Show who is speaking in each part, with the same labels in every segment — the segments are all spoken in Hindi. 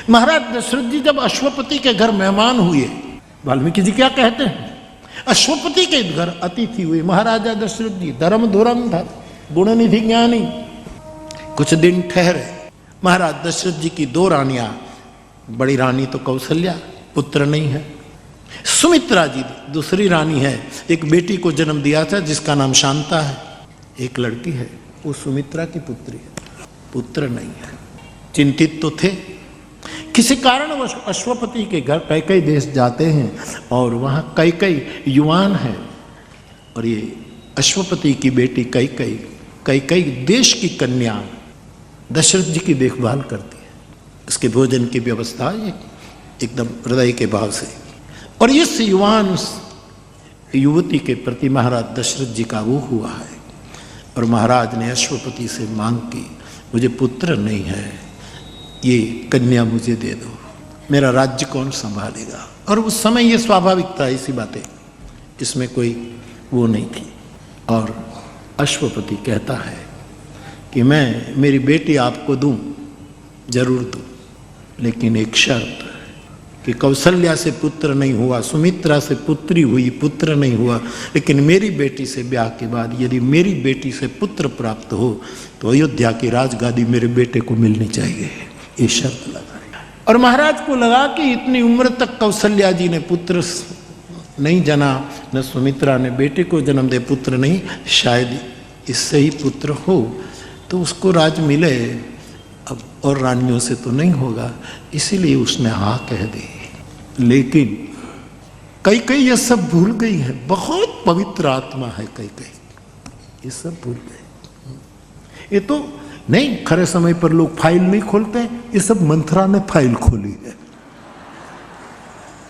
Speaker 1: महाराज दशरथ जी जब अश्वपति के घर मेहमान हुए, वाल्मीकि जी क्या कहते हैं, अश्वपति के घर अतिथि हुए महाराजा दशरथ जी, धर्म धुरंधर गुणनिधि ज्ञानी। कुछ दिन ठहरे, महाराज दशरथ जी की 2 रानियां, बड़ी रानी तो कौशल्या, पुत्र नहीं है। सुमित्रा जी दूसरी रानी है, एक बेटी को जन्म दिया था जिसका नाम शांता है, एक लड़की है, वो सुमित्रा की पुत्री है, पुत्र नहीं है। चिंतित तो थे। किसी कारण वो अश्वपति के घर कैकई देश जाते हैं और वहाँ कैकई युवान है, और ये अश्वपति की बेटी कैकई देश की कन्या दशरथ जी की देखभाल करती है, उसके भोजन की व्यवस्था एकदम हृदय के भाव से। और इस युवान युवती के प्रति महाराज दशरथ जी का वो हुआ है, और महाराज ने अश्वपति से मांग की, मुझे पुत्र नहीं है, ये कन्या मुझे दे दो, मेरा राज्य कौन संभालेगा। और उस समय ये स्वाभाविक था, ऐसी बातें, इसमें कोई वो नहीं थी। और अश्वपति कहता है कि मैं मेरी बेटी आपको दूं, जरूर दूं, लेकिन एक शर्त कि कौशल्या से पुत्र नहीं हुआ, सुमित्रा से पुत्री हुई, पुत्र नहीं हुआ, लेकिन मेरी बेटी से ब्याह के बाद यदि मेरी बेटी से पुत्र प्राप्त हो तो अयोध्या की राजगादी मेरे बेटे को मिलनी चाहिए, ये शर्त लगा। और महाराज को लगा कि इतनी उम्र तक कौशल्या जी ने पुत्र नहीं जना, न सुमित्रा ने बेटे को जन्म दे, पुत्र नहीं, शायद इससे ही पुत्र हो तो उसको राज मिले, अब और रानियों से तो नहीं होगा, इसीलिए उसने हाँ कह दी। लेकिन कई ये सब भूल गई है, बहुत पवित्र आत्मा है कई, ये सब भूल गए। ये तो नहीं, खरे समय पर लोग फाइल नहीं खोलते, ये सब मंथरा ने फाइल खोली है,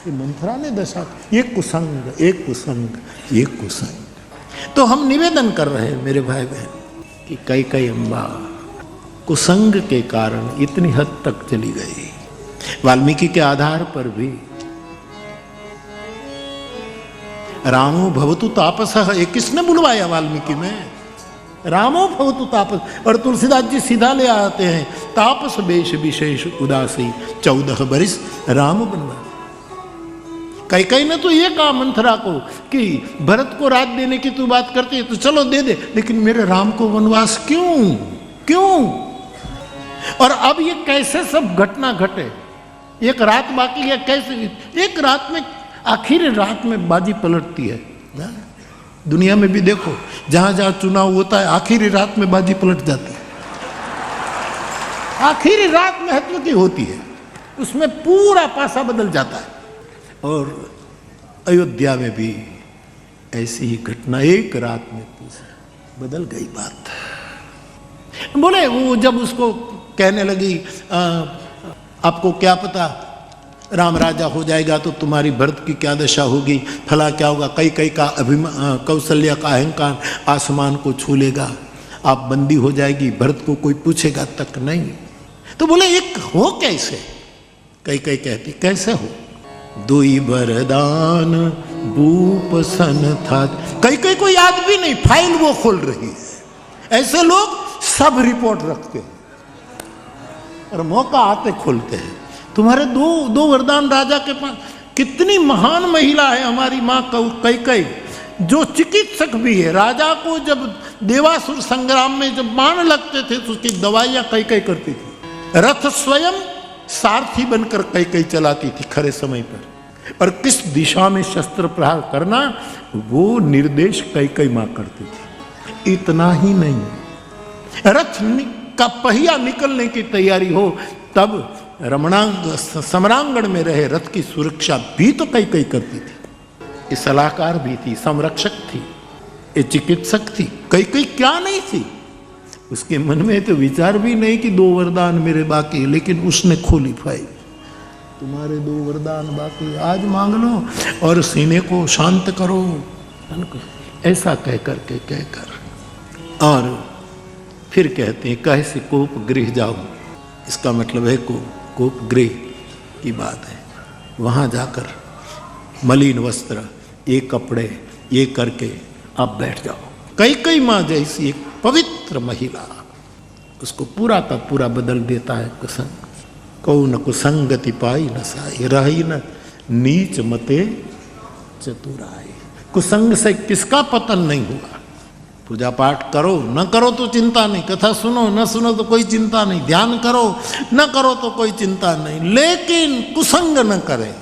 Speaker 1: ये मंथरा ने दशा, ये कुसंग, एक कुसंग, एक कुसंग। तो हम निवेदन कर रहे हैं मेरे भाई बहन कि कई अम्बा कुसंग के कारण इतनी हद तक चली गई। वाल्मीकि के आधार पर भी रामो भवतु तापसः, ये किसने बुलवाया वाल्मीकि में, रामो भवतु तापस। और तुलसीदास जी सीधा ले आते हैं, तापस बेश विशेष उदासी 14 बरिस राम बनवा। कई ने तो ये कहा मंथरा को कि भरत को राज देने की तू बात करती है तो चलो दे दे, लेकिन मेरे राम को वनवास क्यों। और अब ये कैसे सब घटना घटे, एक रात बाकी है, कैसे एक रात में, आखिर रात में बाजी पलटती है ना? दुनिया में भी देखो, जहां जहां चुनाव होता है आखिरी रात में बाजी पलट जाती है, आखिरी रात महत्व की होती है, उसमें पूरा पासा बदल जाता है। और अयोध्या में भी ऐसी ही घटना, एक रात में बदल गई बात। बोले वो जब उसको कहने लगी, आपको क्या पता राम राजा हो जाएगा तो तुम्हारी भरत की क्या दशा होगी, फला क्या होगा, कई का अभिमान, कौशल्या का अहंकार आसमान को छू लेगा, आप बंदी हो जाएगी, भरत को कोई पूछेगा तक नहीं। तो बोले एक हो कैसे, कई कहती कैसे हो, दुई वरदान भूप सन था, कई को याद भी नहीं, फाइल वो खोल रही है। ऐसे लोग सब रिपोर्ट रखते हैं और मौका आते खोलते हैं। तुम्हारे दो वरदान राजा के पास, कितनी महान महिला है हमारी माँ कई, जो चिकित्सक भी है। राजा को जब देवासुर संग्राम में जब बाण लगते थे तो उसकी दवाइयां कई करती थी। रथ स्वयं सारथी बनकर कई चलाती थी खरे समय पर, और किस दिशा में शस्त्र प्रहार करना वो निर्देश कई माँ करती थी। इतना ही नहीं, रथ का पहिया निकलने की तैयारी हो तब सम्रांगण में रहे रथ की सुरक्षा भी तो कई करती थी। ये सलाहकार भी थी, संरक्षक थी, ये चिकित्सक थी, कई क्या नहीं थी। उसके मन में तो विचार भी नहीं कि 2 वरदान मेरे बाकी, लेकिन उसने खोली फाइल, तुम्हारे 2 वरदान बाकी, आज मांग लो और सीने को शांत करो, ऐसा कहकर और फिर कहते हैं कह से कोप गृह जाओ। इसका मतलब है कोप गृह की बात है, वहाँ जाकर मलिन वस्त्र, ये कपड़े, ये करके आप बैठ जाओ। कई माँ जैसी एक पवित्र महिला, उसको पूरा का पूरा बदल देता है कुसंग। कहू न कुसंगति पाई न साई, रही न नीच मते चतुराई। कुसंग से किसका पतन नहीं हुआ। पूजा पाठ करो न करो तो चिंता नहीं, कथा सुनो न सुनो तो कोई चिंता नहीं, ध्यान करो न करो तो कोई चिंता नहीं, लेकिन कुसंग न करे